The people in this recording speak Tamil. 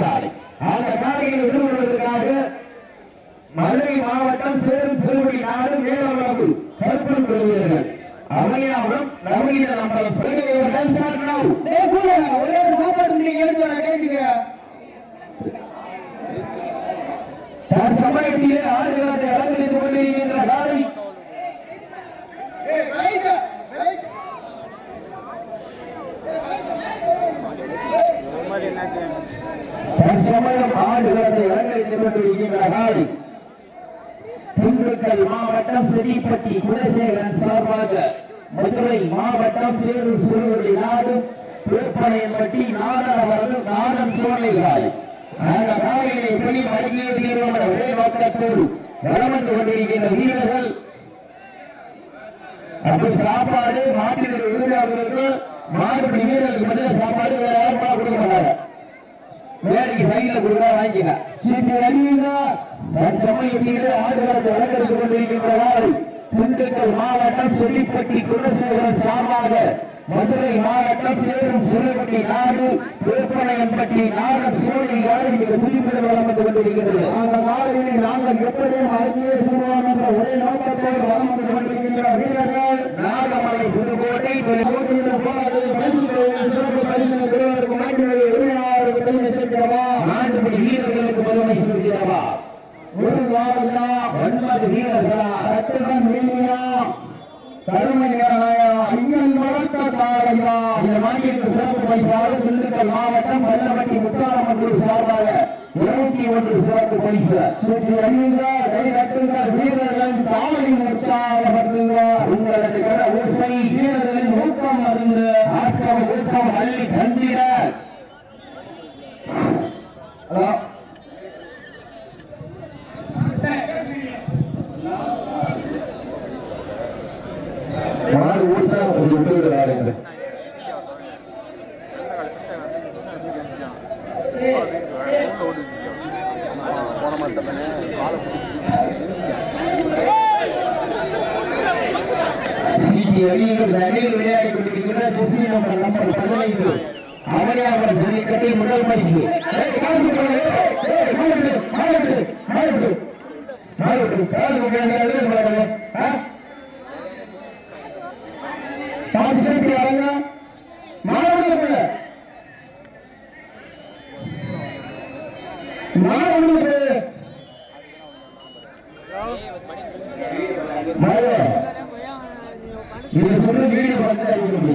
காலை அந்த காலையை எதிர்கொள்வதற்காக மதுரை மாவட்டம் சேரும் திருவடி நாடு மேலவளவு கருப்பன் வீரர்கள் அவனியாவும் நவநீத நம்பரம் ஒரே சாப்பாடு சமயத்திலே ஆடுகளத்தை அலங்கரித்துக் கொண்டிருக்கின்ற காலை தற்சமயம் ஆடுகளத்தை அலங்கரித்துக் கொண்டிருக்கின்ற காலை திண்டுக்கல் மாவட்டம் செடிப்பட்டி குலசேகரன் சார்பாக மதுரை மாவட்டம் சேரும் சிறுவடி நாடு வேப்பனையன்பட்டி நாதனவரது நாதன் சோலை காலை அந்த காலையினை பணி வழங்கிய தீர்வம் ஒரே நோக்கத்தோடு வலம் வந்து கொண்டிருக்கின்ற வீரர்கள் அப்படி சாப்பாடு மாட்டினுடைய எதிராளர்களுக்கு மாடுபடி வீரர்களுக்கு மட்டும் சாப்பாடு வேற யாரும் கொடுக்க மாட்டாங்க. வேலைக்கு சைட்ல கொடுக்க வாங்கிக்க சீட்டு அறிவிங்க. தற்சமயத்திலே ஆடுகளத்தை அலங்கரித்துக் கொண்டிருக்கின்றனர். திண்டுக்கல் மாவட்டம் செல்லிப்பட்டி குலசேகரன் சார்பாக மதுரை மாவட்டம் சேரும் சிறுவட்டி நாடு வேப்பனையன்பட்டி நாகர் சோழி காலை மிக துடிப்புடன் வளம் வந்து கொண்டிருக்கிறது. அந்த நாளையிலே நாங்கள் எப்படியும் அழகிய சிறுவன் என்ற ஒரே நோக்கத்தோடு வளம் வந்து கொண்டிருக்கின்ற வீரர்கள் நாகமலை புதுக்கோட்டை சிறப்பு பரிசு பெறுவதற்கு நாட்டினுடைய உரிமையாளருக்கு பெருமை சேர்க்கிறவா நாட்டுப்படி வீரர்களுக்கு பெருமை சேர்க்கிறவா ஒரு காலையா 9 வீரர்களா கட்டுடன் வீரா கருமை வீரனாயா ஐயன் வளர்த்த காலையா இந்த மாநிலத்திற்கு சிறப்பு பரிசாக திண்டுக்கல் மாவட்டம் வல்லமட்டி முத்தாரமன்றூர் சார்பாக 21 சிறப்பு பரிசு சுற்றி அணியுங்க கைதட்டுங்க வீரர்களின் தாளையும் உற்சாகப்படுத்துங்க உங்களது கர ஓசை வீரர்களின் ஊக்கம் அறிந்து ஆட்டம் ஊக்கம் அள்ளி தந்திட மாடு ஓடிச்சா கொஞ்சம் விட்டு விடுறாரு. விளையாடி கொண்டிருக்கிற ஜெர்சி நம்பர் 15 அவனியாளர் ஜல்லிக்கட்டை முதல் பரிசு பாதிசக்தி அரங்க மாணவர்கள் இது சொல்லி வீடு வந்து